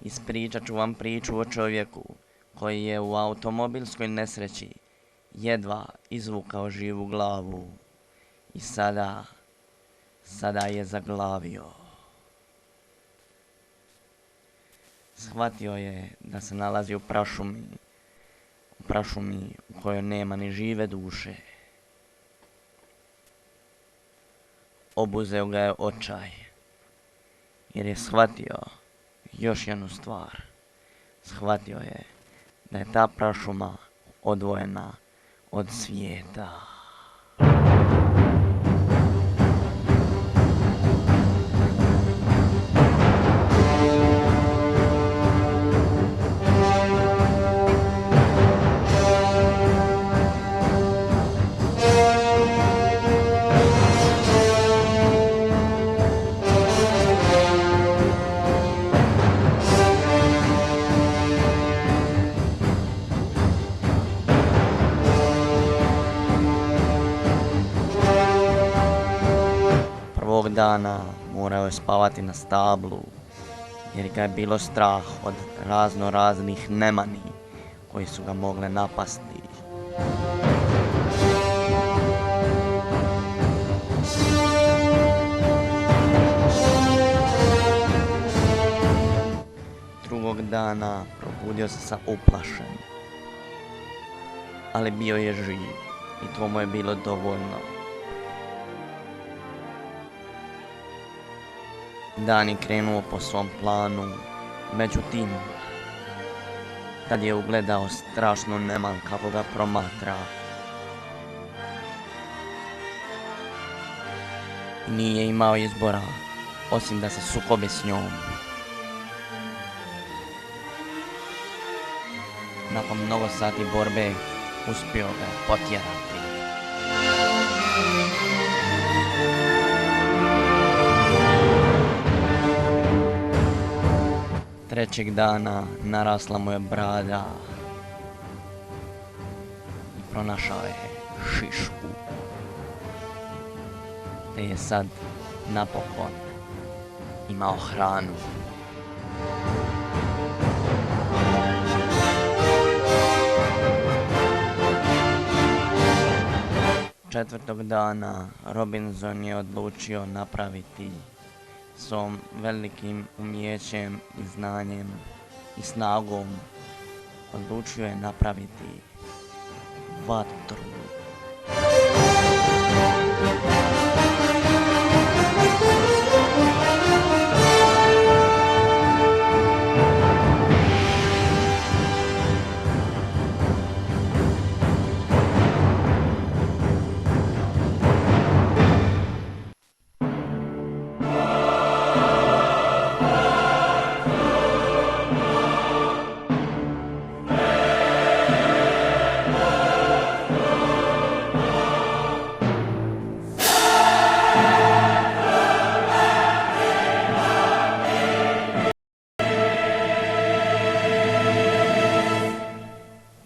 Ispričat ću vam priču o čovjeku koji je u automobilskoj nesreći jedva izvukao živu glavu i sada je zaglavio. Shvatio je da se nalazi u prašumi u kojoj nema ni žive duše. Obuzeo ga je očaj, jer je shvatio još jednu stvar. Shvatio je da je ta prašuma odvojena od svijeta. Prvog dana morao je spavati na stablu, jer ga je bilo strah od raznih nemani koji su ga mogle napasti. Drugog dana probudio se sa uplašen, ali bio je živ i to mu je bilo dovoljno. Dan je krenuo po svom planu, međutim, tad je ugledao strašnu neman kako ga promatra. Nije imao izbora, osim da se sukobi s njom. Nakon mnogo sati borbe, uspio ga je potjerati. Trećeg dana narasla mu je brada i pronašao je šišku, te je sad napokon imao hranu. Četvrtog dana Robinson je odlučio napraviti svom velikim umijećem i znanjem i snagom, odlučio je napraviti vatru.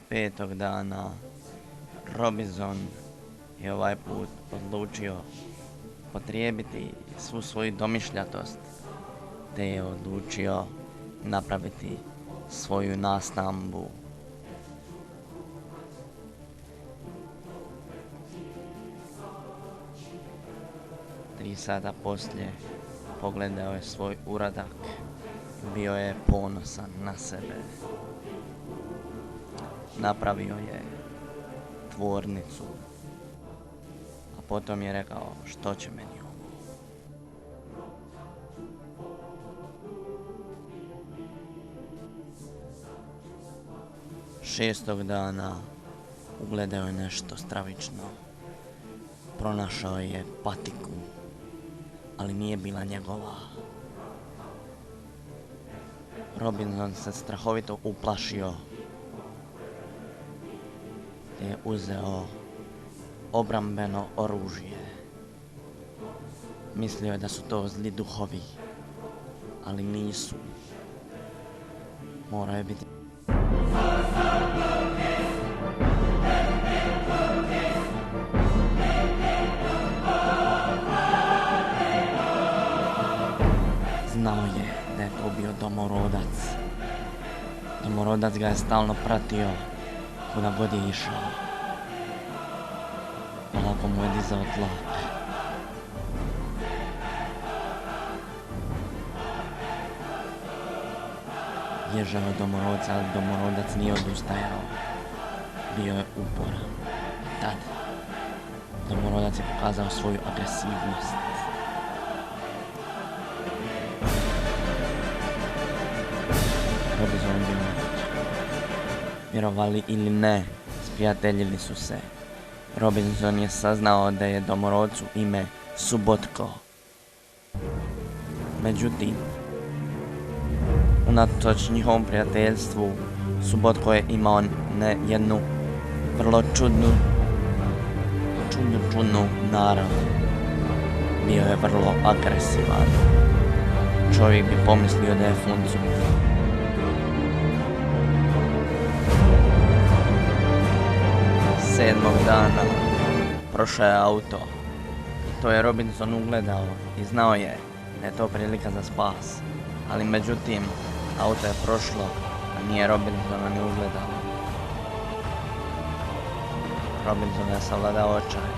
Petog dana Robinson je ovaj put odlučio potrijebiti svu svoju domišljatost, te je odlučio napraviti svoju nastambu. Tri sata poslije pogledao je svoj uradak, bio je ponosan na sebe. Napravio je tvornicu, a potom je rekao što će meni ovo. Šestog dana ugledao je nešto stravično. Pronašao je patiku, ali nije bila njegova. Robinson se strahovito uplašio, te je uzeo obrambeno oružje. Mislio je da su to zli duhovi, ali nisu. Morao je biti... Znao je da je to bio domorodac, Domorodac ga je stalno pratio kuda god je išao. Polako mu je dizao tlak. Bježao je domorodca, ali domorodac nije odustajao. Bio je uporan. Tad domorodac je pokazao svoju agresivnost. Robinson je bio mrtav. Vjerovali ili ne, sprijateljili su se. Robinson je saznao da je domorodcu ime Subotko. Međutim, unatoč njihovom prijateljstvu, Subotko je imao jednu vrlo čudnu narav. Bio je vrlo agresivan. Čovjek bi pomislio da je funcu. Sedmog dana prošao je auto. To je Robinson ugledao i znao je da je to prilika za spas. Ali međutim, auto je prošlo, a nije Robinsona ni ugledao. Robinson je savladao očaj.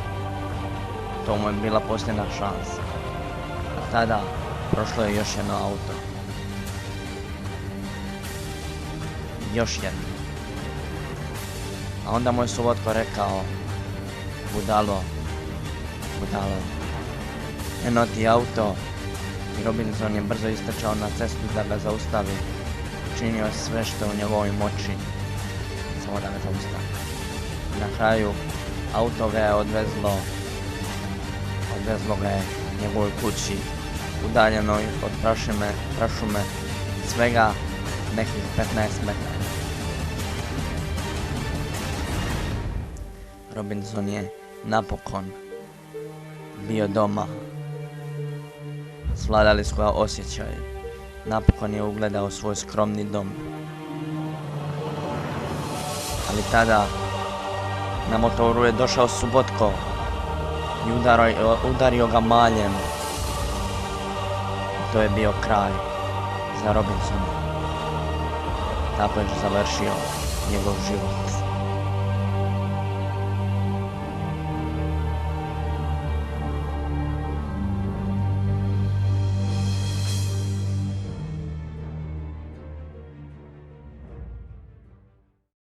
To mu je bila posljedna šansa. A tada prošlo je još jedno auto. Još jedno. A onda mu je Subotko rekao: budalo, eno ti auto. I Robinson je brzo istrčao na cestu da ga zaustavi. Učinio je sve što je u njegovoj moći, samo da ga zaustavi. Na kraju, auto ga je odvezlo ga je njegovoj kući, udaljenoj od prašume, svega nekih 15 metara. Robinson je napokon bio doma. Svladali su ga osjećaj. Napokon je ugledao svoj skromni dom. Ali tada na motoru je došao Subotko i udario ga maljem. To je bio kraj za Robinsona. Tako je završio njegov život.